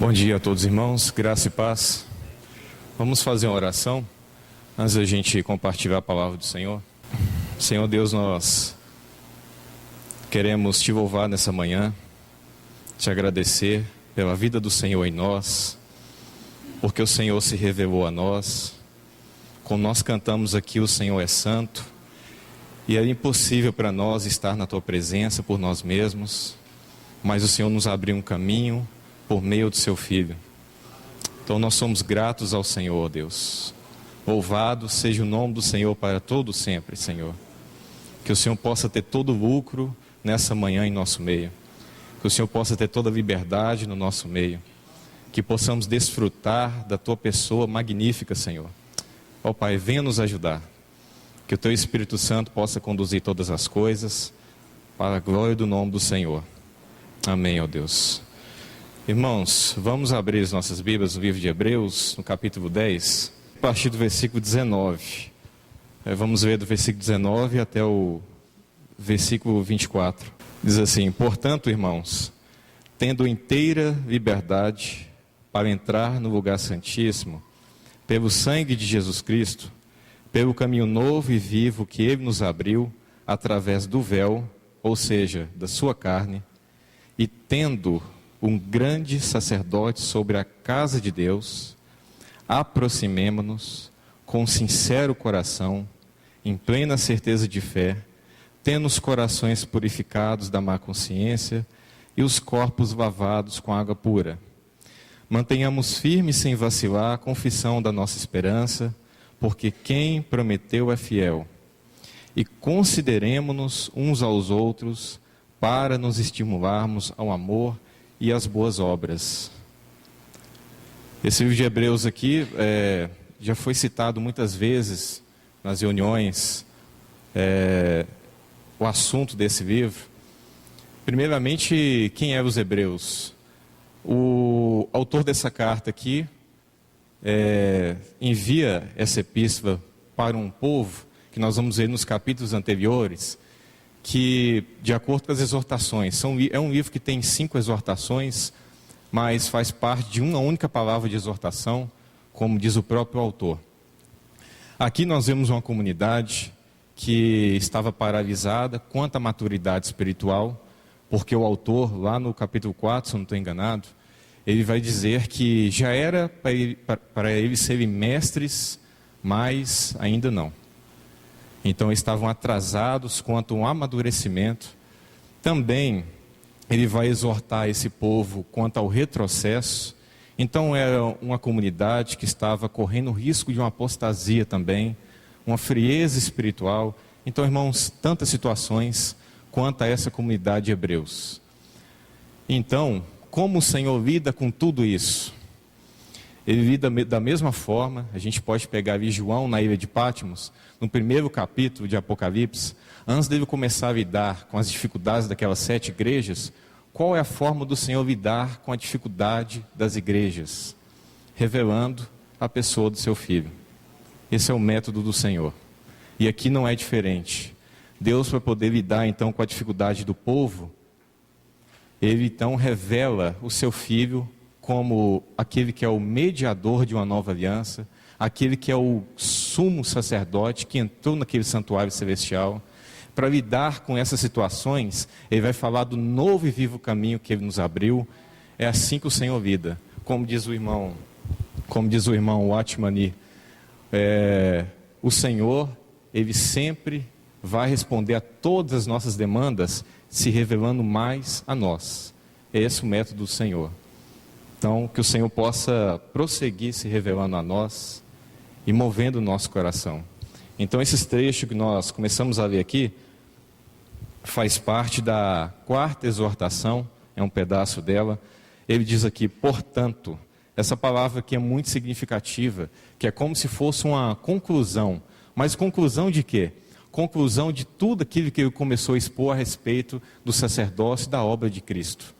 Bom dia a todos, irmãos, graça e paz. Vamos fazer uma oração antes da gente compartilhar a palavra do Senhor. Senhor Deus, nós queremos te louvar nessa manhã, te agradecer pela vida do Senhor em nós, porque o Senhor se revelou a nós. Como nós cantamos aqui, o Senhor é santo, e era impossível para nós estar na tua presença por nós mesmos, mas o Senhor nos abriu um caminho por meio do seu Filho. Então nós somos gratos ao Senhor, Deus. Louvado seja o nome do Senhor para todo sempre, Senhor. Que o Senhor possa ter todo o lucro nessa manhã em nosso meio. Que o Senhor possa ter toda a liberdade no nosso meio. Que possamos desfrutar da tua pessoa magnífica, Senhor. Ó Pai, venha nos ajudar. Que o teu Espírito Santo possa conduzir todas as coisas para a glória do nome do Senhor. Amém, ó Deus. Irmãos, vamos abrir as nossas Bíblias no livro de Hebreus, no capítulo 10, a partir do versículo 19. Vamos ver do versículo 19 até o versículo 24. Diz assim: portanto, irmãos, tendo inteira liberdade para entrar no lugar santíssimo, pelo sangue de Jesus Cristo, pelo caminho novo e vivo que Ele nos abriu, através do véu, ou seja, da sua carne, e tendo um grande sacerdote sobre a casa de Deus, aproximemo-nos com sincero coração, em plena certeza de fé, tendo os corações purificados da má consciência e os corpos lavados com água pura. Mantenhamos firme sem vacilar a confissão da nossa esperança, porque quem prometeu é fiel. E consideremo-nos uns aos outros para nos estimularmos ao amor e às boas obras. Esse livro de Hebreus aqui já foi citado muitas vezes nas reuniões, o assunto desse livro. Primeiramente, quem eram os hebreus? O autor dessa carta aqui envia essa epístola para um povo, que nós vamos ver nos capítulos anteriores, que, de acordo com as exortações, é um livro que tem 5 exortações, mas faz parte de uma única palavra de exortação, como diz o próprio autor. Aqui nós vemos uma comunidade que estava paralisada quanto à maturidade espiritual, porque o autor, lá no capítulo 4, se eu não estou enganado, ele vai dizer que já era para eles serem mestres, mas ainda não. Então estavam atrasados quanto ao amadurecimento. Também ele vai exortar esse povo quanto ao retrocesso. Então era uma comunidade que estava correndo risco de uma apostasia também, uma frieza espiritual. Então, irmãos, tantas situações quanto a essa comunidade de hebreus. Então, como o Senhor lida com tudo isso? Ele lida da mesma forma. A gente pode pegar ali João na ilha de Patmos, no primeiro capítulo de Apocalipse, antes dele começar a lidar com as dificuldades daquelas 7 igrejas, qual é a forma do Senhor lidar com a dificuldade das igrejas? Revelando a pessoa do seu Filho. Esse é o método do Senhor. E aqui não é diferente. Deus, para poder lidar então com a dificuldade do povo, Ele então revela o seu Filho como aquele que é o mediador de uma nova aliança, aquele que é o sumo sacerdote que entrou naquele santuário celestial. Para lidar com essas situações, ele vai falar do novo e vivo caminho que ele nos abriu. É assim que o Senhor lida. Como diz o irmão Watchman, o Senhor, ele sempre vai responder a todas as nossas demandas, se revelando mais a nós. Esse é o método do Senhor. Então, que o Senhor possa prosseguir se revelando a nós e movendo o nosso coração. Então, esses trechos que nós começamos a ler aqui, faz parte da 4ª exortação, é um pedaço dela. Ele diz aqui, portanto, essa palavra aqui é muito significativa, que é como se fosse uma conclusão. Mas conclusão de quê? Conclusão de tudo aquilo que ele começou a expor a respeito do sacerdócio e da obra de Cristo.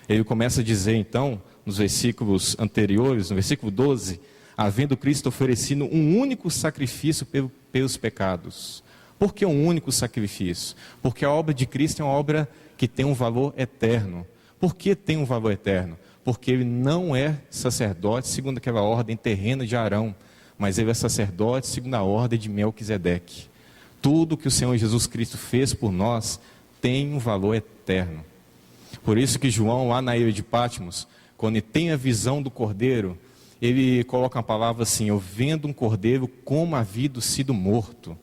Ele começa a dizer então, nos versículos anteriores, no versículo 12, havendo Cristo oferecido um único sacrifício pelos pecados. Por que um único sacrifício? Porque a obra de Cristo é uma obra que tem um valor eterno. Por que tem um valor eterno? porque ele não é sacerdote segundo aquela ordem terrena de Arão, mas ele é sacerdote segundo a ordem de Melquisedeque. Tudo que o Senhor Jesus Cristo fez por nós tem um valor eterno. Por isso que João, lá na ilha de Patmos, quando ele tem a visão do cordeiro, ele coloca uma palavra assim: eu vendo um cordeiro como havido sido morto.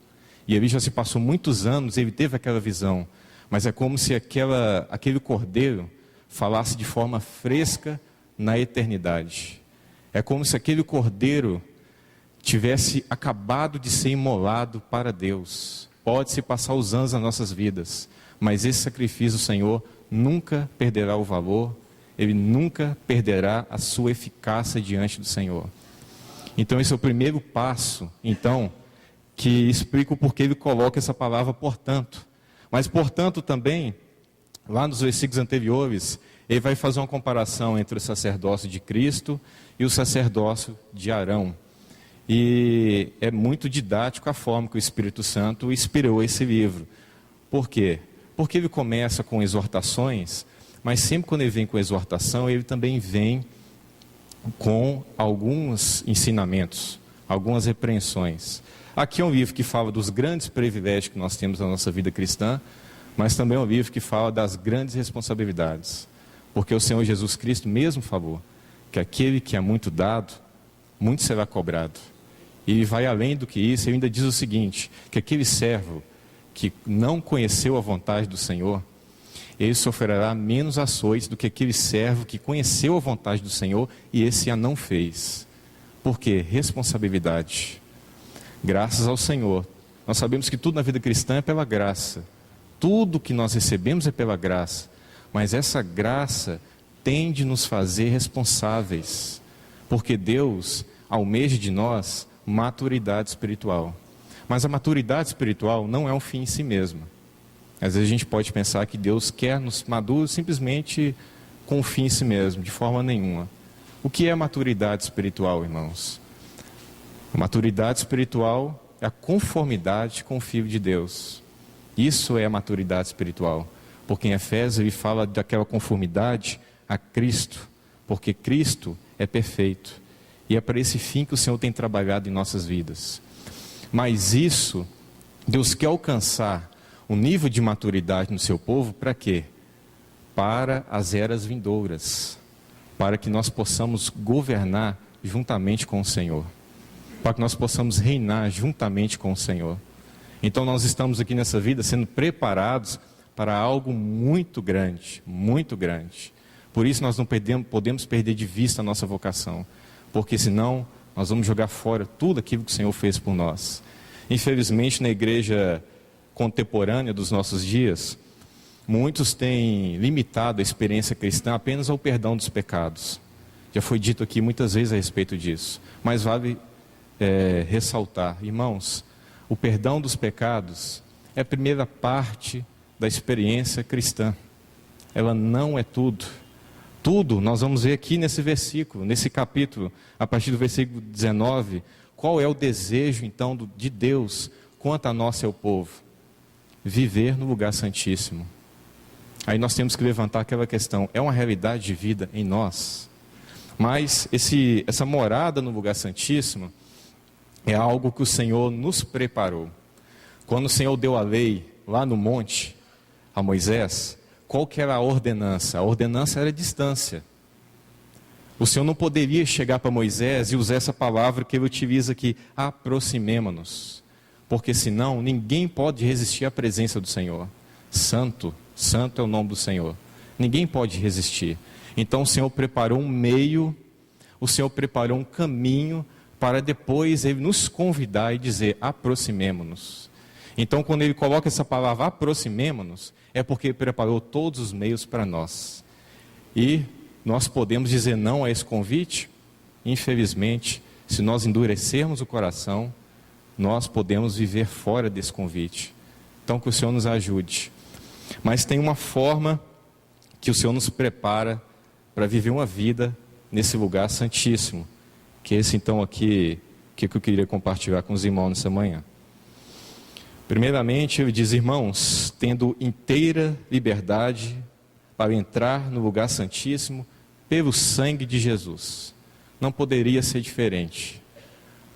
E ele já se passou muitos anos, ele teve aquela visão, mas é como se aquele cordeiro falasse de forma fresca na eternidade. É como se aquele cordeiro tivesse acabado de ser imolado para Deus. Pode-se passar os anos nas nossas vidas, mas esse sacrifício do Senhor nunca perderá o valor, ele nunca perderá a sua eficácia diante do Senhor. Então esse é o primeiro passo, então, que explica o porquê ele coloca essa palavra portanto. Mas portanto também, lá nos versículos anteriores, ele vai fazer uma comparação entre o sacerdócio de Cristo e o sacerdócio de Arão. E é muito didático a forma que o Espírito Santo inspirou esse livro. Por quê? Porque ele começa com exortações, mas sempre quando ele vem com exortação, ele também vem com alguns ensinamentos, algumas repreensões. Aqui é um livro que fala dos grandes privilégios que nós temos na nossa vida cristã, mas também é um livro que fala das grandes responsabilidades. Porque o Senhor Jesus Cristo mesmo falou que aquele que é muito dado, muito será cobrado. E vai além do que isso, ele ainda diz o seguinte, que aquele servo que não conheceu a vontade do Senhor, ele sofrerá menos açoites do que aquele servo que conheceu a vontade do Senhor e esse a não fez. Por quê? Responsabilidade. Graças ao Senhor. Nós sabemos que tudo na vida cristã é pela graça. Tudo que nós recebemos é pela graça. Mas essa graça tem de nos fazer responsáveis. Porque Deus almeja de nós maturidade espiritual. Mas a maturidade espiritual não é um fim em si mesma. Às vezes a gente pode pensar que Deus quer nos maduros simplesmente com um fim em si mesmo, de forma nenhuma. O que é maturidade espiritual, irmãos? A maturidade espiritual é a conformidade com o Filho de Deus. Isso é a maturidade espiritual. Porque em Efésios ele fala daquela conformidade a Cristo, porque Cristo é perfeito. E é para esse fim que o Senhor tem trabalhado em nossas vidas. Mas isso, Deus quer alcançar um nível de maturidade no seu povo, para quê? Para as eras vindouras. Para que nós possamos governar juntamente com o Senhor. Para que nós possamos reinar juntamente com o Senhor. Então nós estamos aqui nessa vida sendo preparados para algo muito grande, muito grande. Por isso nós não podemos perder de vista a nossa vocação. Porque senão nós vamos jogar fora tudo aquilo que o Senhor fez por nós. Infelizmente, na igreja contemporânea dos nossos dias, muitos têm limitado a experiência cristã apenas ao perdão dos pecados. Já foi dito aqui muitas vezes a respeito disso. Mas vale ressaltar, irmãos, o perdão dos pecados é a primeira parte da experiência cristã. Ela não é tudo. Tudo nós vamos ver aqui nesse versículo, nesse capítulo, a partir do versículo 19, qual é o desejo então de Deus quanto a nós, seu povo? Viver no lugar santíssimo. Aí nós temos que levantar aquela questão, é uma realidade de vida em nós? Mas essa morada no lugar santíssimo é algo que o Senhor nos preparou. Quando o Senhor deu a lei lá no monte a Moisés, qual que era a ordenança? A ordenança era a distância. O Senhor não poderia chegar para Moisés e usar essa palavra que ele utiliza aqui, aproximemo-nos. Porque senão ninguém pode resistir à presença do Senhor. Santo, santo é o nome do Senhor. Ninguém pode resistir. Então o Senhor preparou um meio, o Senhor preparou um caminho para depois Ele nos convidar e dizer, aproximemo-nos. Então quando Ele coloca essa palavra, aproximemo-nos, é porque Ele preparou todos os meios para nós. E nós podemos dizer não a esse convite? Infelizmente, se nós endurecermos o coração, nós podemos viver fora desse convite. Então que o Senhor nos ajude. Mas tem uma forma que o Senhor nos prepara para viver uma vida nesse lugar santíssimo. Que esse então aqui, que eu queria compartilhar com os irmãos nessa manhã. Primeiramente, ele diz, tendo inteira liberdade para entrar no lugar santíssimo pelo sangue de Jesus. Não poderia ser diferente,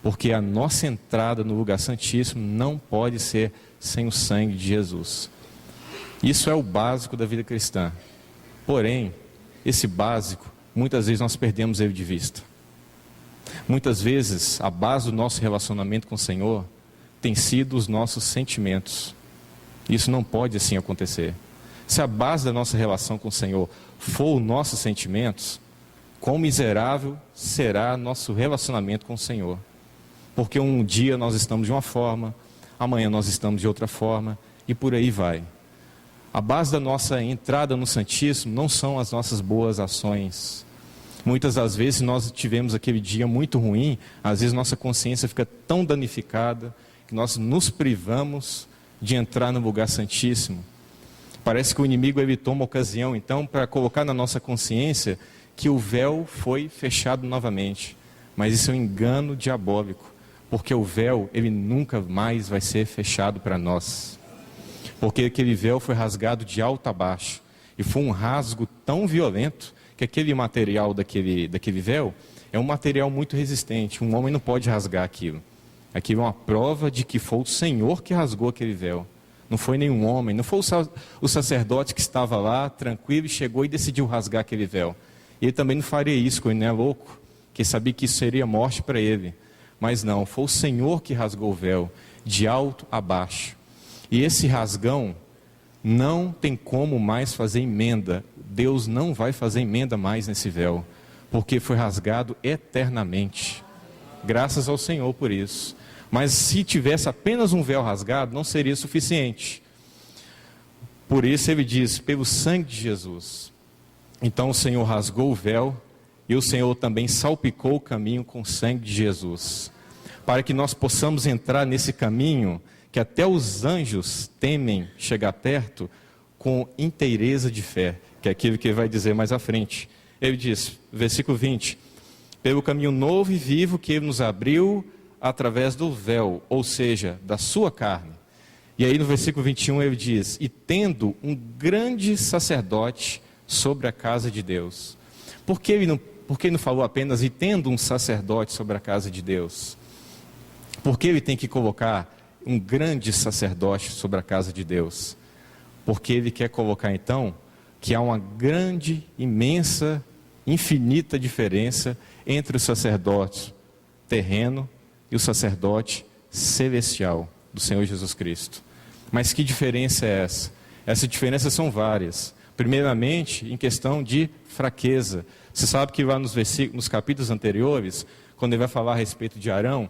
porque a nossa entrada no lugar santíssimo não pode ser sem o sangue de Jesus. Isso é o básico da vida cristã. Porém, esse básico, muitas vezes nós perdemos ele de vista. Muitas vezes, a base do nosso relacionamento com o Senhor tem sido os nossos sentimentos. Isso não pode assim acontecer. Se a base da nossa relação com o Senhor for os nossos sentimentos, quão miserável será nosso relacionamento com o Senhor. Porque um dia nós estamos de uma forma, amanhã nós estamos de outra forma, e por aí vai. A base da nossa entrada no Santíssimo não são as nossas boas ações. Muitas das vezes, se nós tivemos aquele dia muito ruim, às vezes nossa consciência fica tão danificada, que nós nos privamos de entrar no lugar santíssimo. Parece que o inimigo ele toma ocasião, então, para colocar na nossa consciência que o véu foi fechado novamente. Mas isso é um engano diabólico, porque o véu ele nunca mais vai ser fechado para nós. Porque aquele véu foi rasgado de alto a baixo, e foi um rasgo tão violento, que aquele material daquele véu é um material muito resistente. Um homem não pode rasgar aquilo. Aquilo é uma prova de que foi o Senhor que rasgou aquele véu. Não foi nenhum homem, não foi o sacerdote que estava lá, tranquilo, e chegou e decidiu rasgar aquele véu. E ele também não faria isso, porque ele não é louco, que sabia que isso seria morte para ele. Mas não, foi o Senhor que rasgou o véu, de alto a baixo. E esse rasgão não tem como mais fazer emenda. Deus não vai fazer emenda mais nesse véu, porque foi rasgado eternamente. Graças ao Senhor por isso. Mas se tivesse apenas um véu rasgado, não seria suficiente. Por isso ele diz, pelo sangue de Jesus. Então o Senhor rasgou o véu, e o Senhor também salpicou o caminho com o sangue de Jesus, para que nós possamos entrar nesse caminho que até os anjos temem chegar perto, com inteireza de fé, que é aquilo que ele vai dizer mais à frente. Ele diz, versículo 20, pelo caminho novo e vivo que ele nos abriu através do véu, ou seja, da sua carne. E aí no versículo 21 ele diz, e tendo um grande sacerdote sobre a casa de Deus. Por que ele não falou apenas, e tendo um sacerdote sobre a casa de Deus? Por que ele tem que colocar um grande sacerdote sobre a casa de Deus? Porque ele quer colocar então, que há uma grande, imensa, infinita diferença entre o sacerdote terreno e o sacerdote celestial do Senhor Jesus Cristo. Mas que diferença é essa? Essas diferenças são várias. Primeiramente, em questão de fraqueza. Você sabe que lá nos capítulos anteriores, quando ele vai falar a respeito de Arão,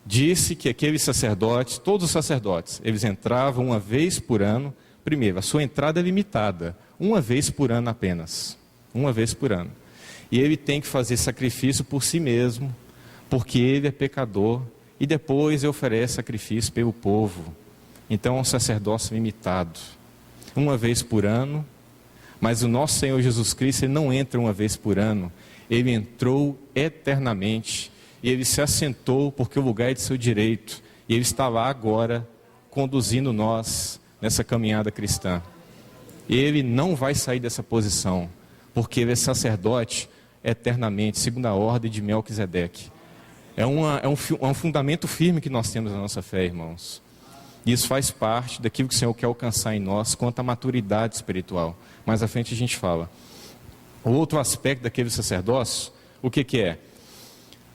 disse que aqueles sacerdotes, todos os sacerdotes, eles entravam uma vez por ano. Primeiro, a sua entrada é limitada, uma vez por ano apenas. Uma vez por ano. E ele tem que fazer sacrifício por si mesmo, porque ele é pecador, e depois ele oferece sacrifício pelo povo. Então é um sacerdócio limitado, uma vez por ano. Mas o nosso Senhor Jesus Cristo, ele não entra uma vez por ano, ele entrou eternamente, e ele se assentou porque o lugar é de seu direito, e ele está lá agora, conduzindo nós nessa caminhada cristã. Ele não vai sair dessa posição, porque ele é sacerdote eternamente, segundo a ordem de Melquisedeque. É um fundamento firme que nós temos na nossa fé, irmãos. E isso faz parte daquilo que o Senhor quer alcançar em nós quanto à maturidade espiritual. Mais à frente a gente fala. O outro aspecto daquele sacerdócio, o que é?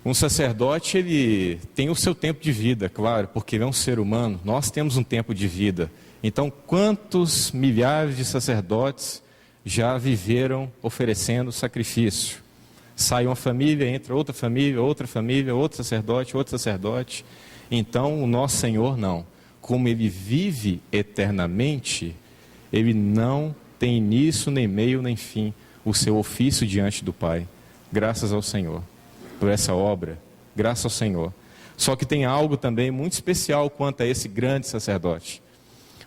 Um sacerdote, ele tem o seu tempo de vida, claro, porque ele é um ser humano. Nós temos um tempo de vida. Então, quantos milhares de sacerdotes já viveram oferecendo sacrifício? Sai uma família, entra outra família, outro sacerdote. Então, o nosso Senhor não. Como ele vive eternamente, ele não tem início, nem meio, nem fim, o seu ofício diante do Pai. Graças ao Senhor, por essa obra, graças ao Senhor. Só que tem algo também muito especial quanto a esse grande sacerdote.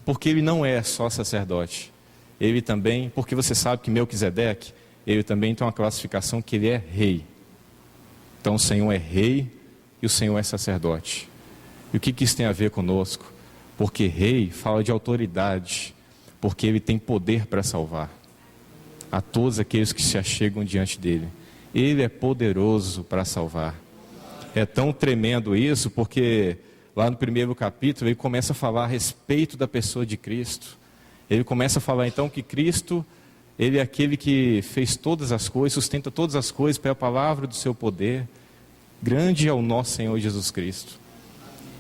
Porque ele não é só sacerdote. Ele também, porque você sabe que Melquisedeque, ele também tem uma classificação que ele é rei. Então o Senhor é rei e o Senhor é sacerdote. E o que isso tem a ver conosco? Porque rei fala de autoridade, porque ele tem poder para salvar. a todos aqueles que se achegam diante dele. Ele é poderoso para salvar. É tão tremendo isso, porque lá no primeiro capítulo ele começa a falar a respeito da pessoa de Cristo. Ele começa a falar então que Cristo, ele é aquele que fez todas as coisas, sustenta todas as coisas pela palavra do seu poder. Grande é o nosso Senhor Jesus Cristo.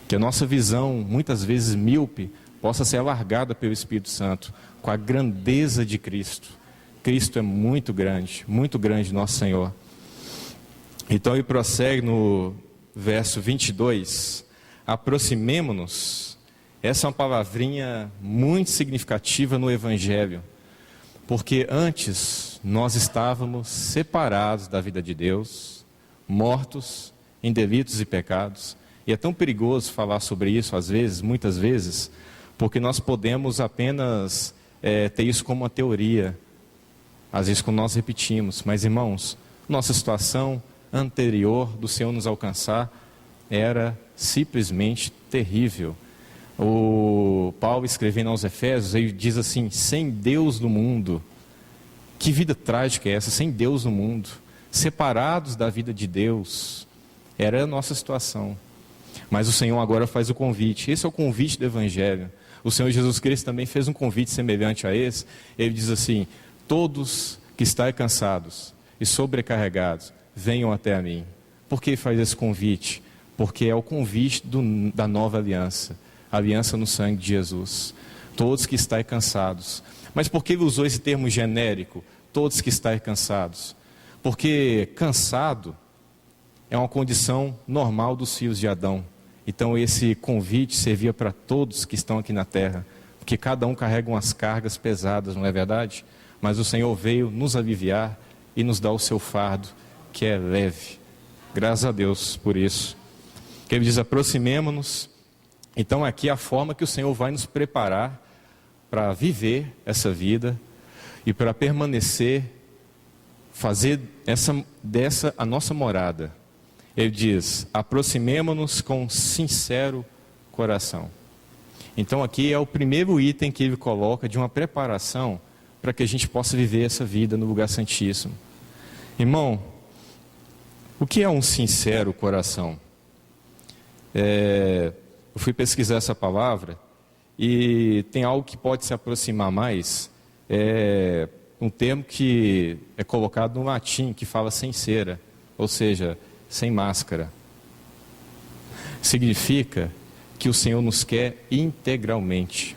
Que a nossa visão, muitas vezes míope, possa ser alargada pelo Espírito Santo, com a grandeza de Cristo. Cristo é muito grande, nosso Senhor. Então ele prossegue no verso 22, aproximemo-nos. Essa é uma palavrinha muito significativa no Evangelho, porque antes nós estávamos separados da vida de Deus, mortos em delitos e pecados, e é tão perigoso falar sobre isso às vezes, muitas vezes, porque nós podemos apenas ter isso como uma teoria, às vezes quando nós repetimos, mas irmãos, nossa situação anterior do Senhor nos alcançar era simplesmente terrível. O Paulo, escrevendo aos Efésios, ele diz assim: sem Deus no mundo. Que vida trágica é essa, sem Deus no mundo, separados da vida de Deus. Era a nossa situação. Mas o Senhor agora faz o convite. Esse é o convite do Evangelho. O Senhor Jesus Cristo também fez um convite semelhante a esse. Ele diz assim: todos que estáis cansados e sobrecarregados, venham até a mim. Por que faz esse convite? Porque é o convite da nova aliança. A aliança no sangue de Jesus. Todos que estáis cansados. Mas por que ele usou esse termo genérico? Todos que estáis cansados. Porque cansado é uma condição normal dos filhos de Adão. Então esse convite servia para todos que estão aqui na terra. Porque cada um carrega umas cargas pesadas, não é verdade? Mas o Senhor veio nos aliviar e nos dar o seu fardo, que é leve. Graças a Deus por isso. Que ele diz: aproximemo-nos. Então aqui é a forma que o Senhor vai nos preparar para viver essa vida e para permanecer, fazer dessa a nossa morada. Ele diz: aproximemo-nos com sincero coração. Então aqui é o primeiro item que ele coloca de uma preparação para que a gente possa viver essa vida no lugar santíssimo. Irmão, o que é um sincero coração? Eu fui pesquisar essa palavra e tem algo que pode se aproximar mais. É um termo que é colocado no latim, que fala sem cera, ou seja, sem máscara. Significa que o Senhor nos quer integralmente.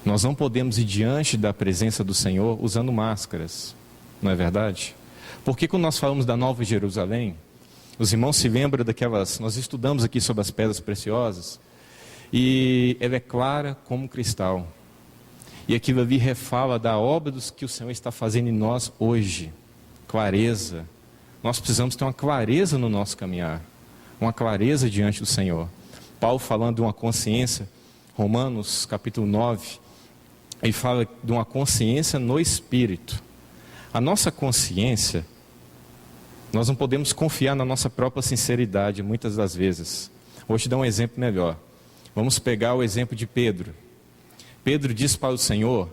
Nós não podemos ir diante da presença do Senhor usando máscaras, não é verdade? Porque quando nós falamos da Nova Jerusalém, os irmãos se lembram daquelas... Nós estudamos aqui sobre as pedras preciosas, e ela é clara como cristal. E aquilo ali refala da obra que o Senhor está fazendo em nós hoje. Clareza. Nós precisamos ter uma clareza no nosso caminhar, uma clareza diante do Senhor. Paulo, falando de uma consciência, Romanos capítulo 9, ele fala de uma consciência no Espírito. A nossa consciência, nós não podemos confiar na nossa própria sinceridade muitas das vezes. Vou te dar um exemplo melhor. Vamos pegar o exemplo de Pedro. Pedro disse para o Senhor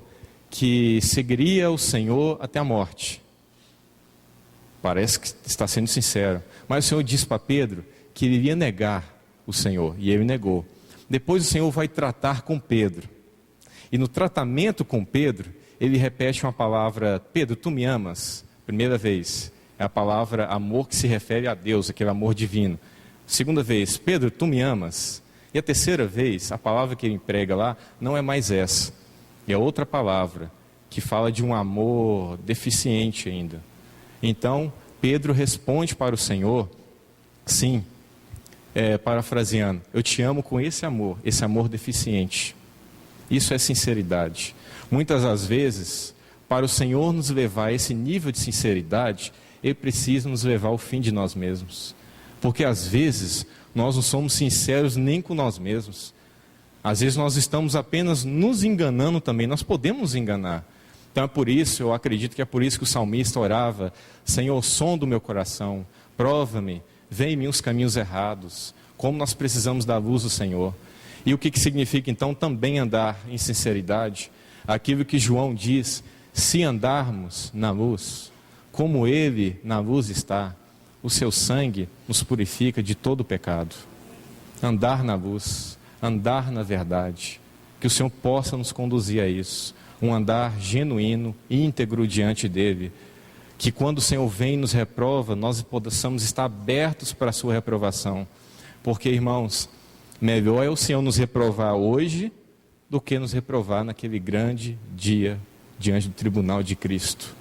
que seguiria o Senhor até a morte. Parece que está sendo sincero. Mas o Senhor disse para Pedro que ele iria negar o Senhor, e ele negou. Depois o Senhor vai tratar com Pedro. E no tratamento com Pedro, ele repete uma palavra: Pedro, tu me amas? Primeira vez, é a palavra amor que se refere a Deus, aquele amor divino. Segunda vez, Pedro, tu me amas? E a terceira vez, a palavra que ele emprega lá, não é mais essa. É outra palavra, que fala de um amor deficiente ainda. Então, Pedro responde para o Senhor, sim, parafraseando: eu te amo com esse amor deficiente. Isso é sinceridade. Muitas das vezes, para o Senhor nos levar a esse nível de sinceridade, Ele precisa nos levar ao fim de nós mesmos. Porque às vezes, nós não somos sinceros nem com nós mesmos. Às vezes nós estamos apenas nos enganando também, nós podemos nos enganar. Então é por isso, eu acredito que é por isso que o salmista orava: Senhor, sonda o meu coração, prova-me, vê em mim os caminhos errados. Como nós precisamos da luz do Senhor. E o que significa então também andar em sinceridade? Aquilo que João diz: se andarmos na luz, como Ele na luz está, o seu sangue nos purifica de todo o pecado. Andar na luz, andar na verdade, que o Senhor possa nos conduzir a isso, um andar genuíno, íntegro diante dEle, que quando o Senhor vem e nos reprova, nós possamos estar abertos para a sua reprovação, porque, irmãos, melhor é o Senhor nos reprovar hoje do que nos reprovar naquele grande dia diante do tribunal de Cristo.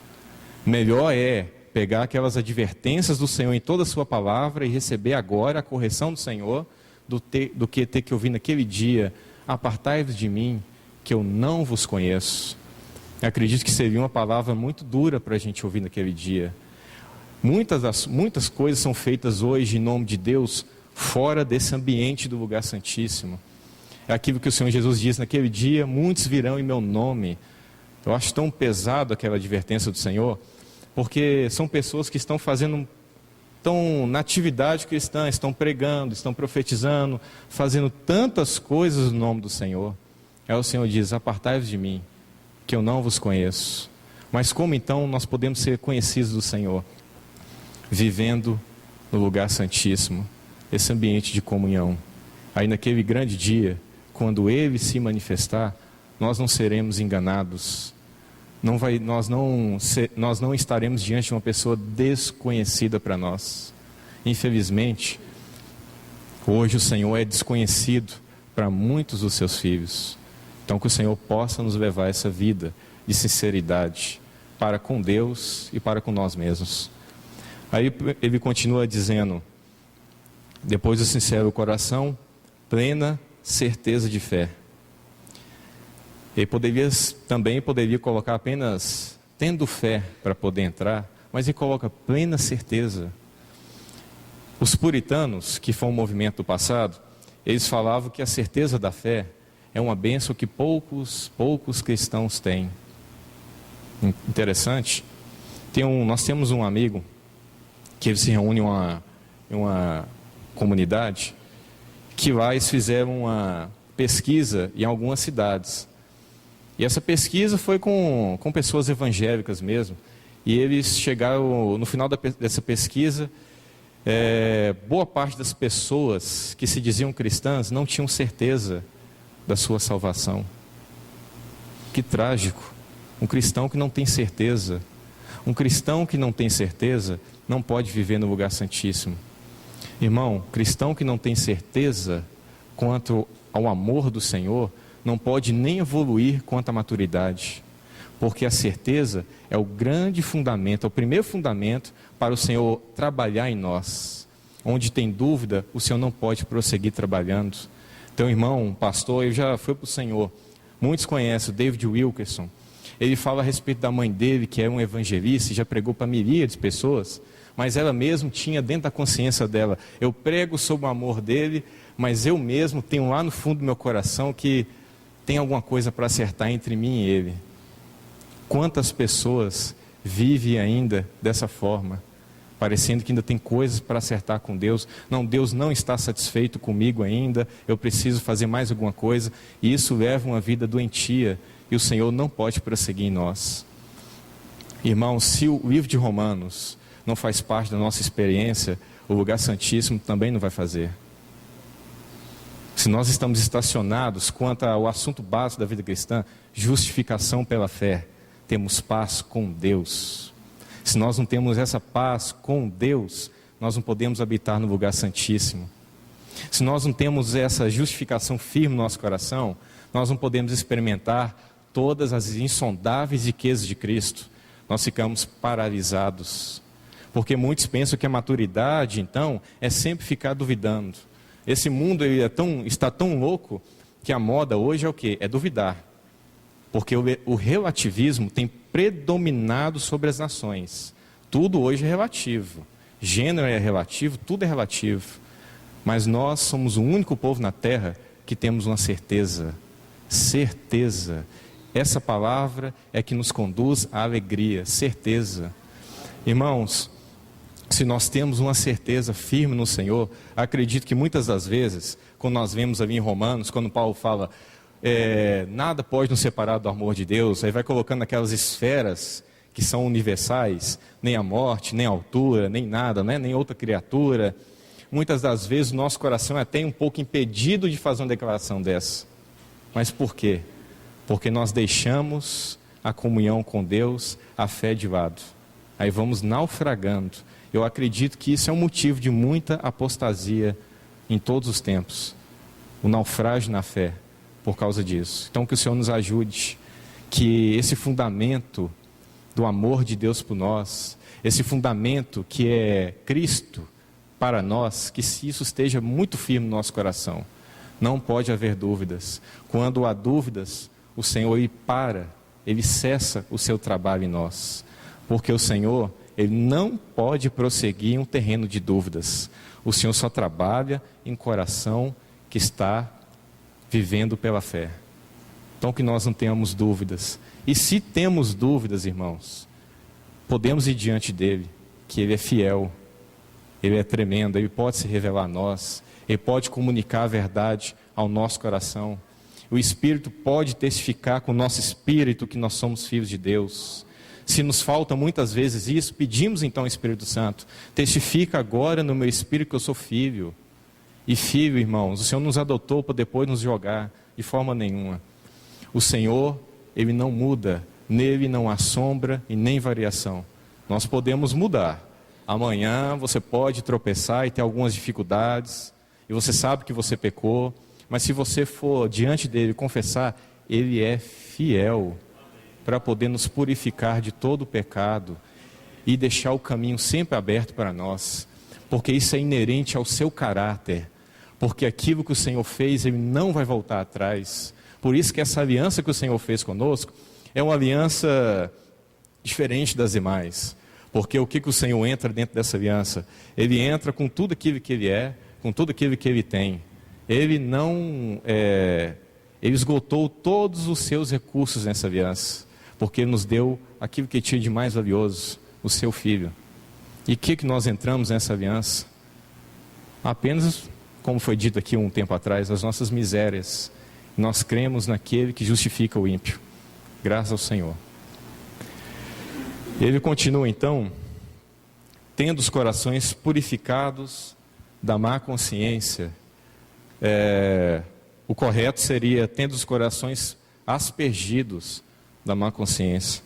Melhor é pegar aquelas advertências do Senhor em toda a sua palavra e receber agora a correção do Senhor, do que ter que ouvir naquele dia: apartai-vos de mim, que eu não vos conheço. Eu acredito que seria uma palavra muito dura para a gente ouvir naquele dia. Muitas coisas são feitas hoje em nome de Deus fora desse ambiente do lugar santíssimo. É aquilo que o Senhor Jesus diz naquele dia: muitos virão em meu nome. Eu acho tão pesado aquela advertência do Senhor, porque são pessoas que estão estão na atividade cristã, estão pregando, estão profetizando, fazendo tantas coisas no nome do Senhor. Aí o Senhor diz: apartai-vos de mim, que eu não vos conheço. Mas como então nós podemos ser conhecidos do Senhor? Vivendo no lugar santíssimo, esse ambiente de comunhão. Aí naquele grande dia, quando Ele se manifestar, nós não seremos enganados. Nós não estaremos diante de uma pessoa desconhecida para nós. Infelizmente, hoje o Senhor é desconhecido para muitos dos seus filhos. Então que o Senhor possa nos levar a essa vida de sinceridade para com Deus e para com nós mesmos. Aí ele continua dizendo: depois do sincero coração, plena certeza de fé. Ele também poderia colocar apenas tendo fé para poder entrar, mas ele coloca plena certeza. Os puritanos, que foi um movimento do passado, eles falavam que a certeza da fé é uma bênção que poucos cristãos têm. Interessante. Nós temos um amigo que ele se reúne em uma comunidade, que lá eles fizeram uma pesquisa em algumas cidades. E essa pesquisa foi com pessoas evangélicas mesmo. E eles chegaram, no final dessa pesquisa, boa parte das pessoas que se diziam cristãs não tinham certeza da sua salvação. Que trágico. Um cristão que não tem certeza. Um cristão que não tem certeza não pode viver no lugar santíssimo. Irmão, cristão que não tem certeza quanto ao amor do Senhor, não pode nem evoluir quanto à maturidade, porque a certeza é o grande fundamento, é o primeiro fundamento para o Senhor trabalhar em nós. Onde tem dúvida, o Senhor não pode prosseguir trabalhando. Então, irmão, um pastor, ele já foi para o Senhor. Muitos conhecem o David Wilkerson. Ele fala a respeito da mãe dele, que é um evangelista, e já pregou para milhares de pessoas, mas ela mesmo tinha dentro da consciência dela: eu prego sobre o amor dele, mas eu mesmo tenho lá no fundo do meu coração que tem alguma coisa para acertar entre mim e ele. Quantas pessoas vivem ainda dessa forma, parecendo que ainda tem coisas para acertar com Deus? Não, Deus não está satisfeito comigo ainda, eu preciso fazer mais alguma coisa, e isso leva uma vida doentia, e o Senhor não pode prosseguir em nós. Irmãos, se o livro de Romanos não faz parte da nossa experiência, o lugar santíssimo também não vai fazer. Se nós estamos estacionados quanto ao assunto básico da vida cristã, justificação pela fé, temos paz com Deus. Se nós não temos essa paz com Deus, nós não podemos habitar no lugar santíssimo. Se nós não temos essa justificação firme no nosso coração, nós não podemos experimentar todas as insondáveis riquezas de Cristo. Nós ficamos paralisados. Porque muitos pensam que a maturidade, então, é sempre ficar duvidando. Esse mundo está tão louco que a moda hoje é o quê? É duvidar. Porque o relativismo tem predominado sobre as nações. Tudo hoje é relativo. Gênero é relativo, tudo é relativo. Mas nós somos o único povo na terra que temos uma certeza. Certeza. Essa palavra é que nos conduz à alegria. Certeza. Irmãos, se nós temos uma certeza firme no Senhor, acredito que muitas das vezes, quando nós vemos ali em Romanos, quando Paulo fala, nada pode nos separar do amor de Deus. Aí vai colocando aquelas esferas que são universais, nem a morte, nem a altura, nem nada, né? Nem outra criatura. Muitas das vezes o nosso coração é até um pouco impedido de fazer uma declaração dessa. Mas por quê? Porque nós deixamos a comunhão com Deus, a fé de lado. Aí vamos naufragando. Eu acredito que isso é um motivo de muita apostasia em todos os tempos. O naufrágio na fé, por causa disso. Então que o Senhor nos ajude, que esse fundamento do amor de Deus por nós, esse fundamento que é Cristo para nós, que se isso esteja muito firme no nosso coração. Não pode haver dúvidas. Quando há dúvidas, o Senhor ele cessa o seu trabalho em nós. Porque o Senhor, ele não pode prosseguir em um terreno de dúvidas. O Senhor só trabalha em coração que está vivendo pela fé. Então que nós não tenhamos dúvidas. E se temos dúvidas, irmãos, podemos ir diante dele, que ele é fiel, ele é tremendo, ele pode se revelar a nós, ele pode comunicar a verdade ao nosso coração. O Espírito pode testificar com o nosso espírito que nós somos filhos de Deus. Se nos falta muitas vezes isso, pedimos então ao Espírito Santo, testifica agora no meu espírito que eu sou filho. E filho, irmãos, o Senhor nos adotou para depois nos jogar, de forma nenhuma. O Senhor, ele não muda, nele não há sombra e nem variação. Nós podemos mudar. Amanhã você pode tropeçar e ter algumas dificuldades, e você sabe que você pecou, mas se você for diante dele confessar, ele é fiel para poder nos purificar de todo o pecado e deixar o caminho sempre aberto para nós, porque isso é inerente ao seu caráter, porque aquilo que o Senhor fez, ele não vai voltar atrás. Por isso que essa aliança que o Senhor fez conosco é uma aliança diferente das demais, porque o que o Senhor entra dentro dessa aliança? Ele entra com tudo aquilo que ele é, com tudo aquilo que ele tem. Ele ele esgotou todos os seus recursos nessa aliança, porque ele nos deu aquilo que tinha de mais valioso, o seu Filho. E o que nós entramos nessa aliança? Apenas, como foi dito aqui um tempo atrás, as nossas misérias. Nós cremos naquele que justifica o ímpio. Graças ao Senhor. Ele continua então, tendo os corações purificados da má consciência. O correto seria tendo os corações aspergidos da má consciência.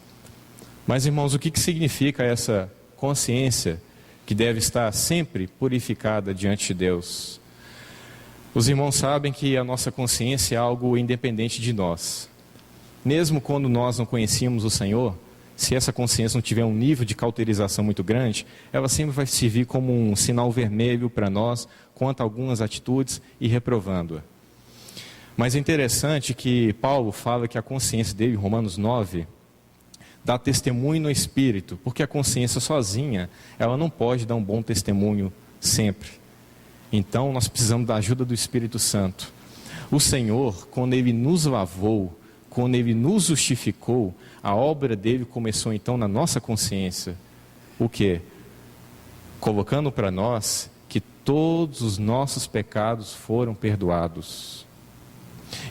Mas, irmãos, o que significa essa consciência que deve estar sempre purificada diante de Deus? Os irmãos sabem que a nossa consciência é algo independente de nós. Mesmo quando nós não conhecíamos o Senhor, se essa consciência não tiver um nível de cauterização muito grande, ela sempre vai servir como um sinal vermelho para nós quanto a algumas atitudes e reprovando-a. Mas é interessante que Paulo fala que a consciência dele, em Romanos 9, dá testemunho no Espírito, porque a consciência sozinha, ela não pode dar um bom testemunho sempre. Então nós precisamos da ajuda do Espírito Santo. O Senhor, quando Ele nos lavou, quando Ele nos justificou, a obra dele começou então na nossa consciência. O quê? Colocando para nós que todos os nossos pecados foram perdoados.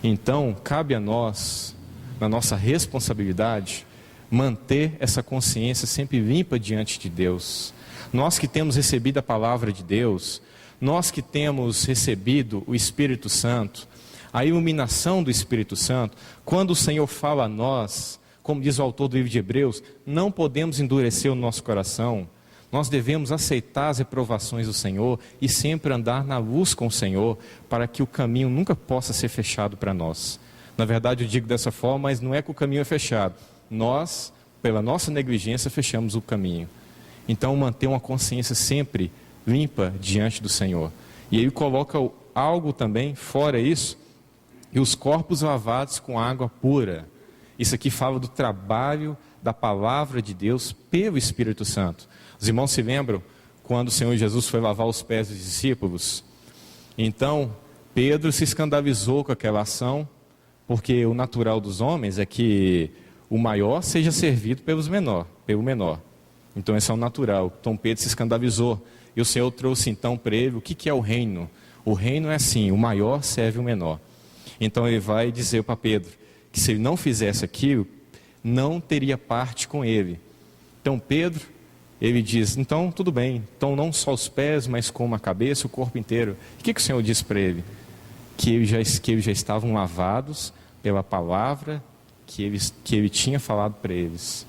Então, cabe a nós, na nossa responsabilidade, manter essa consciência sempre limpa diante de Deus. Nós que temos recebido a palavra de Deus, nós que temos recebido o Espírito Santo, a iluminação do Espírito Santo, quando o Senhor fala a nós, como diz o autor do livro de Hebreus, não podemos endurecer o nosso coração. Nós devemos aceitar as reprovações do Senhor e sempre andar na luz com o Senhor, para que o caminho nunca possa ser fechado para nós. Na verdade, eu digo dessa forma, mas não é que o caminho é fechado. Nós, pela nossa negligência, fechamos o caminho. Então, manter uma consciência sempre limpa diante do Senhor. E ele coloca algo também, fora isso, e os corpos lavados com água pura. Isso aqui fala do trabalho da palavra de Deus pelo Espírito Santo. Os irmãos se lembram quando o Senhor Jesus foi lavar os pés dos discípulos? Então, Pedro se escandalizou com aquela ação, porque o natural dos homens é que o maior seja servido pelo menor. Então, esse é o natural. Então, Pedro se escandalizou. E o Senhor trouxe então para ele o que é o reino. O reino é assim, o maior serve o menor. Então ele vai dizer para Pedro que se ele não fizesse aquilo, não teria parte com ele. Então Pedro, ele diz, então tudo bem, então não só os pés, mas como a cabeça, o corpo inteiro. O que o Senhor disse para ele? Que eles já estavam lavados pela palavra que ele tinha falado para eles.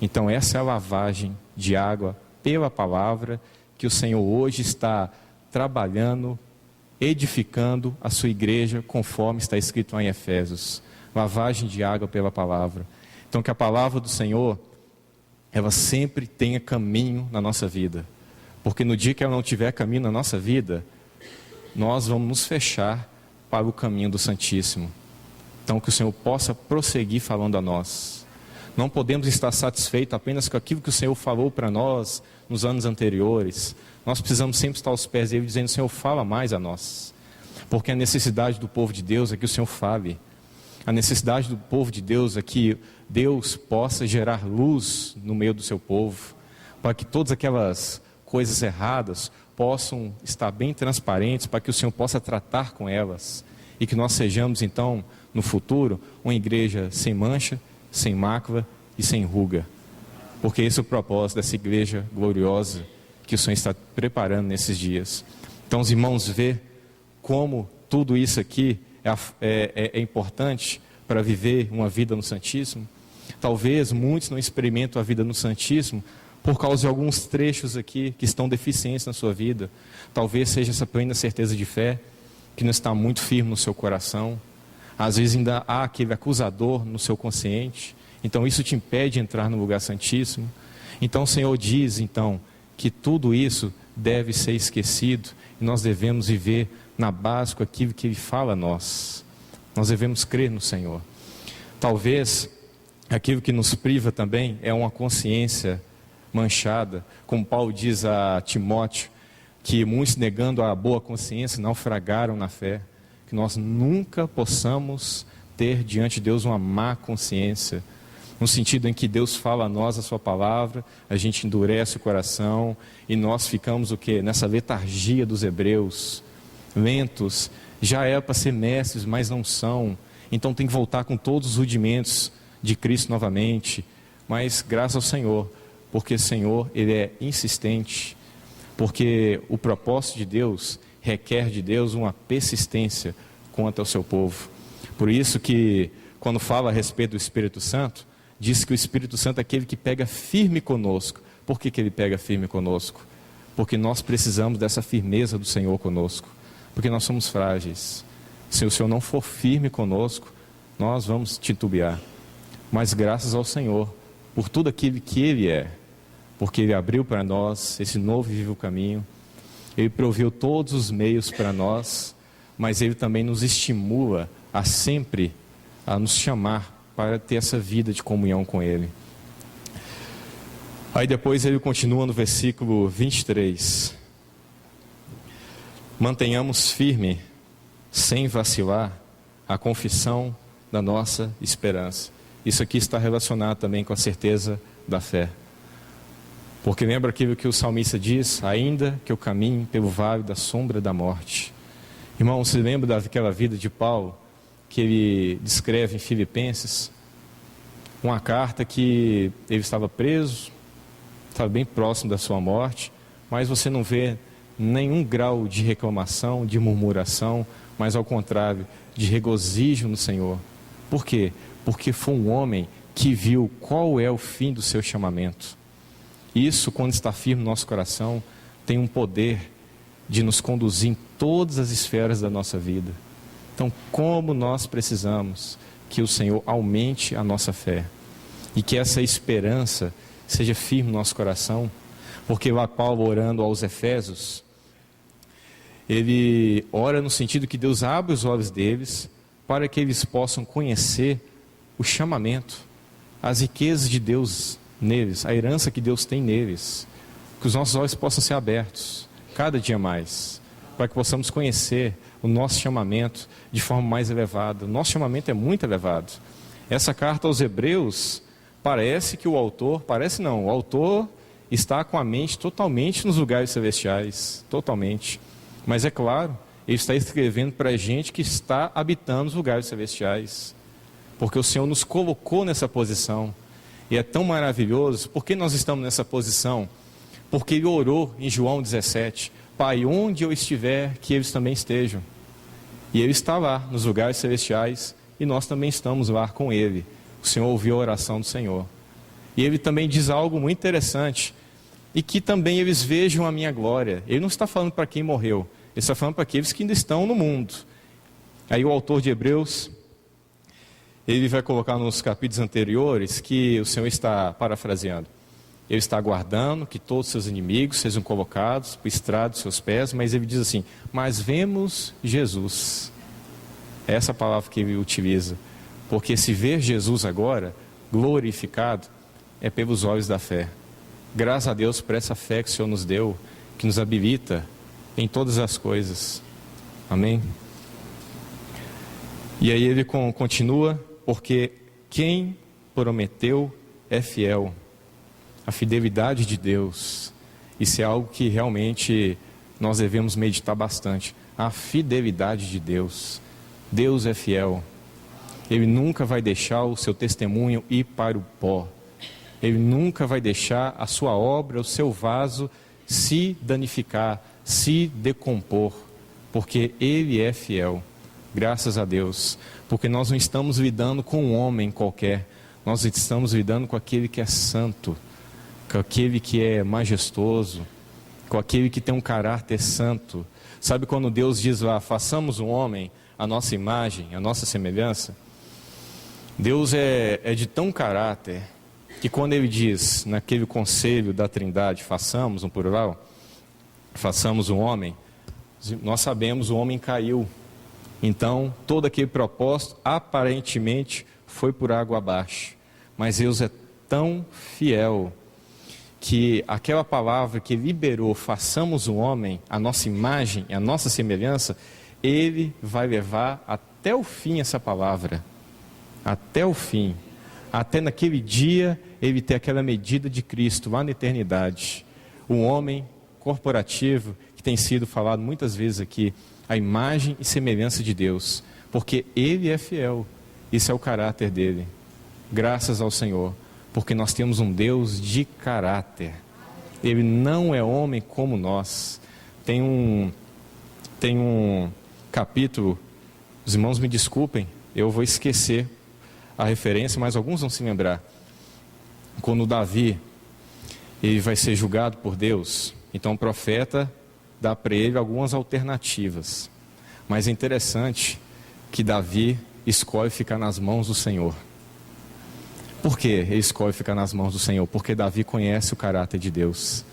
Então essa é a lavagem de água pela palavra que o Senhor hoje está trabalhando, edificando a sua igreja, conforme está escrito lá em Efésios. Lavagem de água pela palavra. Então que a palavra do Senhor, ela sempre tenha caminho na nossa vida. Porque no dia que ela não tiver caminho na nossa vida, nós vamos nos fechar para o caminho do Santíssimo. Então que o Senhor possa prosseguir falando a nós. Não podemos estar satisfeitos apenas com aquilo que o Senhor falou para nós nos anos anteriores. Nós precisamos sempre estar aos pés dele dizendo, Senhor, fala mais a nós. Porque a necessidade do povo de Deus é que o Senhor fale. A necessidade do povo de Deus é que Deus possa gerar luz no meio do seu povo, para que todas aquelas coisas erradas possam estar bem transparentes, para que o Senhor possa tratar com elas, e que nós sejamos então, no futuro, uma igreja sem mancha, sem mácula e sem ruga, porque esse é o propósito dessa igreja gloriosa que o Senhor está preparando nesses dias. Então os irmãos vê como tudo isso aqui é importante para viver uma vida no Santíssimo. Talvez muitos não experimentam a vida no Santíssimo por causa de alguns trechos aqui que estão deficientes na sua vida. Talvez seja essa plena certeza de fé que não está muito firme no seu coração. Às vezes ainda há aquele acusador no seu consciente. Então isso te impede de entrar no lugar santíssimo. Então o Senhor diz então que tudo isso deve ser esquecido e nós devemos viver na base com aquilo que Ele fala a nós. Nós devemos crer no Senhor. Talvez aquilo que nos priva também é uma consciência manchada, como Paulo diz a Timóteo, que muitos negando a boa consciência naufragaram na fé. Que nós nunca possamos ter diante de Deus uma má consciência, no sentido em que Deus fala a nós a sua palavra, a gente endurece o coração e nós ficamos o quê? Nessa letargia dos hebreus, lentos, já é para ser mestres, mas não são, então tem que voltar com todos os rudimentos de Cristo novamente, mas graças ao Senhor, porque o Senhor, Ele é insistente, porque o propósito de Deus requer de Deus uma persistência quanto ao seu povo. Por isso que quando fala a respeito do Espírito Santo, diz que o Espírito Santo é aquele que pega firme conosco. Por que Ele pega firme conosco? Porque nós precisamos dessa firmeza do Senhor conosco, porque nós somos frágeis. Se o Senhor não for firme conosco, nós vamos titubear. Mas graças ao Senhor, por tudo aquilo que Ele é, porque Ele abriu para nós esse novo e vivo caminho, Ele proveu todos os meios para nós, mas Ele também nos estimula a sempre a nos chamar para ter essa vida de comunhão com Ele. Aí depois ele continua no versículo 23. Mantenhamos firme, sem vacilar, a confissão da nossa esperança. Isso aqui está relacionado também com a certeza da fé. Porque lembra aquilo que o salmista diz? Ainda que eu caminhe pelo vale da sombra da morte. Irmão, se lembra daquela vida de Paulo, que ele descreve em Filipenses? Uma carta que ele estava preso, estava bem próximo da sua morte, mas você não vê nenhum grau de reclamação, de murmuração, mas ao contrário, de regozijo no Senhor. Por quê? Porque foi um homem que viu qual é o fim do seu chamamento. Isso, quando está firme no nosso coração, tem um poder de nos conduzir em todas as esferas da nossa vida. Então, como nós precisamos que o Senhor aumente a nossa fé e que essa esperança seja firme no nosso coração, porque lá Paulo, orando aos Efésios, ele ora no sentido que Deus abre os olhos deles para que eles possam conhecer o chamamento, as riquezas de Deus neles, a herança que Deus tem neles, que os nossos olhos possam ser abertos cada dia mais, para que possamos conhecer o nosso chamamento de forma mais elevada. O nosso chamamento é muito elevado. Essa carta aos Hebreus, parece que o autor está com a mente totalmente nos lugares celestiais, totalmente. Mas é claro Ele está escrevendo para a gente que está habitando os lugares celestiais, porque o Senhor nos colocou nessa posição, e é tão maravilhoso. Por que nós estamos nessa posição? Porque Ele orou em João 17, Pai, onde eu estiver, que eles também estejam. E Ele está lá, nos lugares celestiais, e nós também estamos lá com Ele. O Senhor ouviu a oração do Senhor. E Ele também diz algo muito interessante, e que também eles vejam a minha glória. Ele não está falando para quem morreu, Ele está falando para aqueles que ainda estão no mundo. Aí o autor de Hebreus, ele vai colocar nos capítulos anteriores que o Senhor está parafraseando. Ele está aguardando que todos os seus inimigos sejam colocados por estrado dos seus pés, mas ele diz assim, mas vemos Jesus. É essa palavra que ele utiliza, porque se ver Jesus agora, glorificado, é pelos olhos da fé. Graças a Deus por essa fé que o Senhor nos deu, que nos habilita em todas as coisas. Amém? E aí ele continua, porque quem prometeu é fiel. A fidelidade de Deus, isso é algo que realmente nós devemos meditar bastante. A fidelidade de Deus. Deus é fiel. Ele nunca vai deixar o seu testemunho ir para o pó. Ele nunca vai deixar a sua obra, o seu vaso se danificar, se decompor, porque Ele é fiel. Graças a Deus, porque nós não estamos lidando com um homem qualquer, nós estamos lidando com aquele que é santo, com aquele que é majestoso, com aquele que tem um caráter santo. Sabe quando Deus diz lá, façamos um homem a nossa imagem, a nossa semelhança? Deus é de tão caráter, que quando Ele diz, naquele conselho da Trindade, façamos, no plural, façamos um homem, nós sabemos o homem caiu. Então, todo aquele propósito, aparentemente, foi por água abaixo. Mas Deus é tão fiel, que aquela palavra que liberou, façamos o homem, a nossa imagem, a nossa semelhança, Ele vai levar até o fim essa palavra. Até o fim. Até naquele dia, Ele ter aquela medida de Cristo, lá na eternidade. Um homem corporativo, que tem sido falado muitas vezes aqui, a imagem e semelhança de Deus, porque Ele é fiel, isso é o caráter dele. Graças ao Senhor, porque nós temos um Deus de caráter. Ele não é homem como nós. Tem um capítulo, os irmãos me desculpem, eu vou esquecer a referência, mas alguns vão se lembrar. Quando Davi, ele vai ser julgado por Deus, então o profeta dá para ele algumas alternativas. Mas é interessante que Davi escolhe ficar nas mãos do Senhor. Por que ele escolhe ficar nas mãos do Senhor? Porque Davi conhece o caráter de Deus.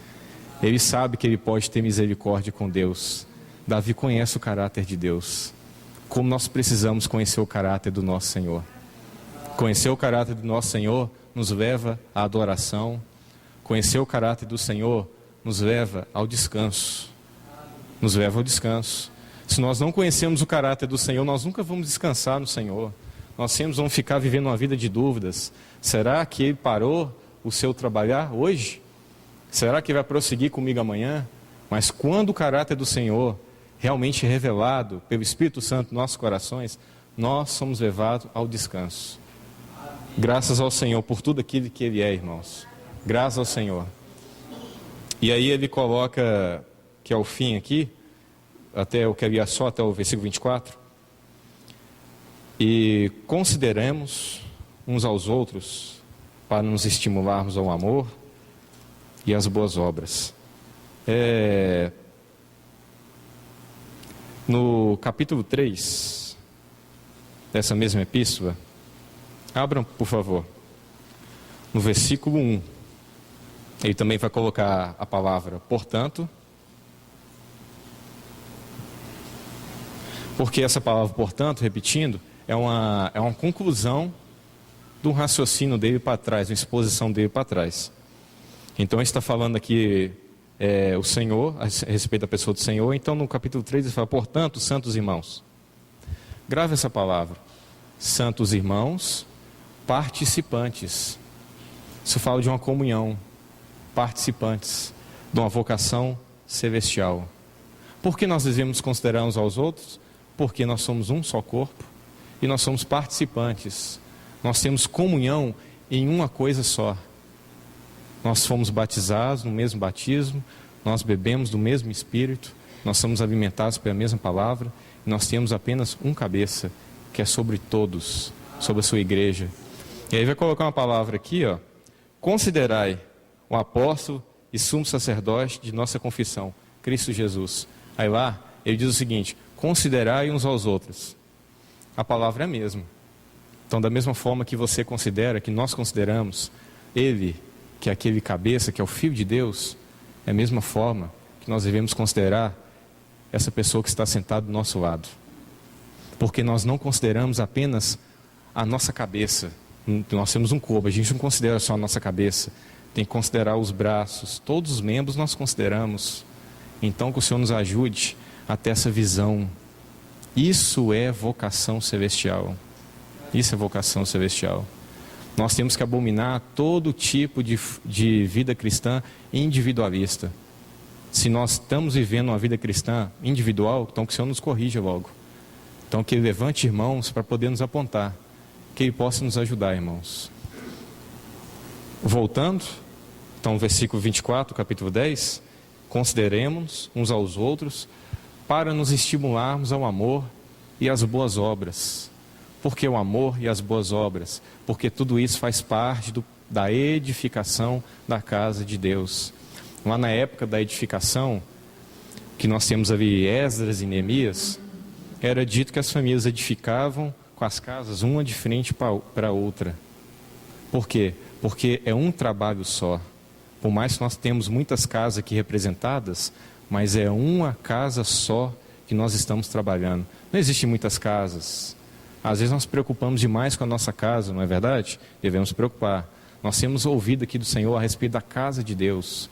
Ele sabe que ele pode ter misericórdia com Deus. Davi conhece o caráter de Deus. Como nós precisamos conhecer o caráter do nosso Senhor. Conhecer o caráter do nosso Senhor nos leva à adoração. Conhecer o caráter do Senhor nos leva ao descanso. Nos leva ao descanso. Se nós não conhecemos o caráter do Senhor, nós nunca vamos descansar no Senhor. Nós sempre vamos ficar vivendo uma vida de dúvidas. Será que Ele parou o seu trabalhar hoje? Será que vai prosseguir comigo amanhã? Mas quando o caráter do Senhor realmente é revelado pelo Espírito Santo em nossos corações, nós somos levados ao descanso. Graças ao Senhor por tudo aquilo que Ele é, irmãos. Graças ao Senhor. E aí ele coloca, que é o fim aqui, até eu quero ir só até o versículo 24. E consideremos uns aos outros para nos estimularmos ao amor e às boas obras. No capítulo 3 dessa mesma epístola, abram por favor, no versículo 1, ele também vai colocar a palavra portanto, porque essa palavra portanto, repetindo, é uma conclusão do raciocínio dele para trás, uma exposição dele para trás. Então ele está falando aqui o Senhor, a respeito da pessoa do Senhor. Então no capítulo 3 ele fala, portanto, santos irmãos. Grave essa palavra. Santos irmãos, participantes. Isso fala de uma comunhão. Participantes de uma vocação celestial. Por que nós devemos considerar uns aos outros? Porque nós somos um só corpo e nós somos participantes. Nós temos comunhão em uma coisa só. Nós fomos batizados no mesmo batismo, nós bebemos do mesmo Espírito, nós somos alimentados pela mesma palavra, e nós temos apenas um cabeça, que é sobre todos, sobre a sua igreja. E aí vai colocar uma palavra aqui, ó. Considerai o apóstolo e sumo sacerdote de nossa confissão, Cristo Jesus. Aí lá, ele diz o seguinte: considerai uns aos outros. A palavra é a mesma. Então, da mesma forma que você considera, que nós consideramos ele, que é aquele cabeça, que é o Filho de Deus, é a mesma forma que nós devemos considerar essa pessoa que está sentada do nosso lado. Porque nós não consideramos apenas a nossa cabeça. Nós temos um corpo, a gente não considera só a nossa cabeça. Tem que considerar os braços, todos os membros nós consideramos. Então, que o Senhor nos ajude a ter essa visão. Isso é vocação celestial. Isso é vocação celestial. Nós temos que abominar todo tipo de vida cristã individualista. Se nós estamos vivendo uma vida cristã individual, então que o Senhor nos corrija logo. Então que Ele levante irmãos para poder nos apontar. Que Ele possa nos ajudar, irmãos. Voltando, então versículo 24, capítulo 10. Consideremos uns aos outros para nos estimularmos ao amor e às boas obras. Por que o amor e as boas obras? Porque tudo isso faz parte da edificação da casa de Deus. Lá na época da edificação, que nós temos ali Esdras e Neemias, era dito que as famílias edificavam com as casas uma de frente para a outra. Por quê? Porque é um trabalho só. Por mais que nós temos muitas casas aqui representadas, mas é uma casa só que nós estamos trabalhando. Não existem muitas casas. Às vezes nós nos preocupamos demais com a nossa casa, não é verdade? Devemos nos preocupar. Nós temos ouvido aqui do Senhor a respeito da casa de Deus.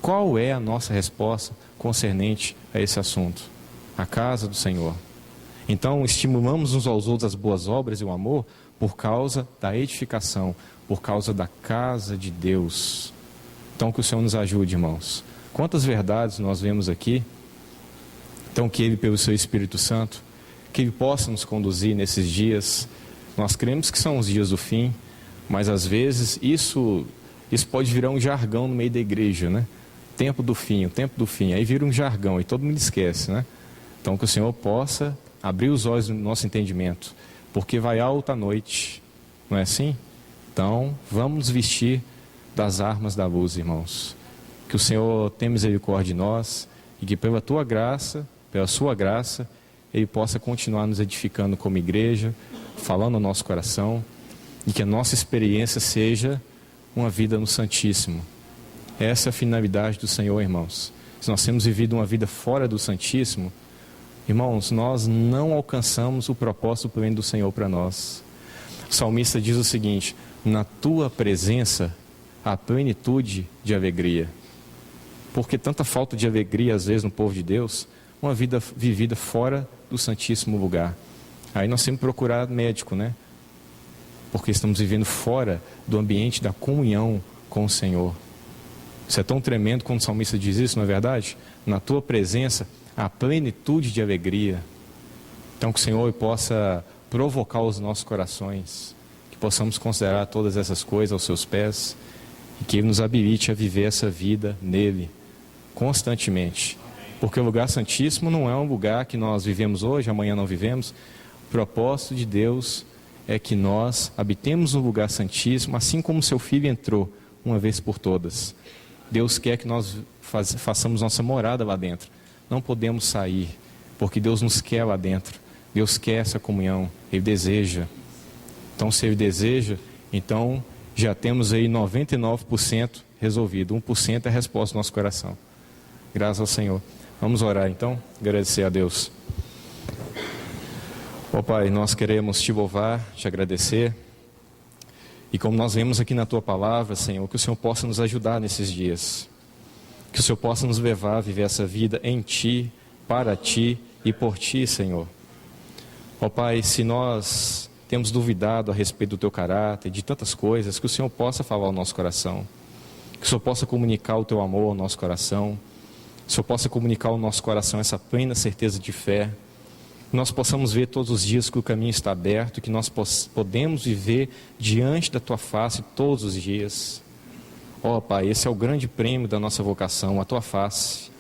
Qual é a nossa resposta concernente a esse assunto? A casa do Senhor. Então, estimulamos uns aos outros as boas obras e o amor por causa da edificação, por causa da casa de Deus. Então, que o Senhor nos ajude, irmãos. Quantas verdades nós vemos aqui. Então, que Ele, pelo Seu Espírito Santo, que Ele possa nos conduzir nesses dias. Nós cremos que são os dias do fim, mas às vezes isso pode virar um jargão no meio da igreja, né? Tempo do fim, o tempo do fim. Aí vira um jargão e todo mundo esquece, né? Então que o Senhor possa abrir os olhos do nosso entendimento, porque vai alta a noite, não é assim? Então vamos nos vestir das armas da luz, irmãos. Que o Senhor tenha misericórdia de nós e que pela Tua graça, pela Sua graça, Ele possa continuar nos edificando como igreja, falando ao nosso coração, e que a nossa experiência seja uma vida no Santíssimo. Essa é a finalidade do Senhor, irmãos. Se nós temos vivido uma vida fora do Santíssimo, irmãos, nós não alcançamos o propósito pleno do Senhor para nós. O salmista diz o seguinte: na Tua presença há plenitude de alegria. Porque tanta falta de alegria às vezes no povo de Deus, uma vida vivida fora do Santíssimo lugar. Aí nós temos que procurar médico, né? Porque estamos vivendo fora do ambiente da comunhão com o Senhor. Isso é tão tremendo quando o salmista diz isso, não é verdade? Na Tua presença há plenitude de alegria. Então que o Senhor possa provocar os nossos corações, que possamos considerar todas essas coisas aos Seus pés, e que Ele nos habilite a viver essa vida nele, constantemente. Porque o lugar santíssimo não é um lugar que nós vivemos hoje, amanhã não vivemos. O propósito de Deus é que nós habitemos no lugar santíssimo, assim como Seu Filho entrou uma vez por todas. Deus quer que nós façamos nossa morada lá dentro. Não podemos sair, porque Deus nos quer lá dentro. Deus quer essa comunhão, Ele deseja. Então, se Ele deseja, então já temos aí 99% resolvido. 1% é a resposta do nosso coração. Graças ao Senhor. Vamos orar então, agradecer a Deus. Ó Pai, nós queremos Te louvar, Te agradecer. E como nós vemos aqui na Tua palavra, Senhor, que o Senhor possa nos ajudar nesses dias. Que o Senhor possa nos levar a viver essa vida em Ti, para Ti e por Ti, Senhor. Ó Pai, se nós temos duvidado a respeito do Teu caráter, de tantas coisas, que o Senhor possa falar ao nosso coração. Que o Senhor possa comunicar o Teu amor ao nosso coração. o Senhor possa comunicar ao nosso coração essa plena certeza de fé, que nós possamos ver todos os dias que o caminho está aberto, que nós podemos viver diante da Tua face todos os dias. Ó Pai, esse é o grande prêmio da nossa vocação, a Tua face.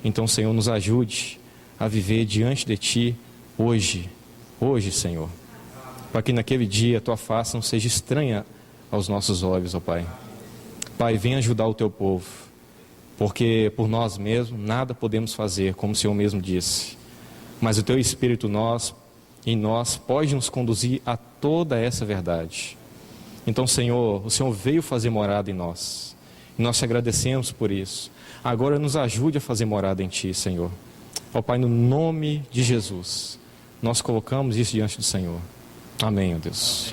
Então, Senhor, nos ajude a viver diante de Ti hoje, Senhor, para que naquele dia a Tua face não seja estranha aos nossos olhos, ó Pai. Pai, vem ajudar o Teu povo, porque por nós mesmos nada podemos fazer, como o Senhor mesmo disse, mas o Teu Espírito em nós pode nos conduzir a toda essa verdade. Então, Senhor, o Senhor veio fazer morada em nós, e nós te agradecemos por isso. Agora nos ajude a fazer morada em Ti, Senhor. Ó Pai, no nome de Jesus, nós colocamos isso diante do Senhor. Amém, ó Deus.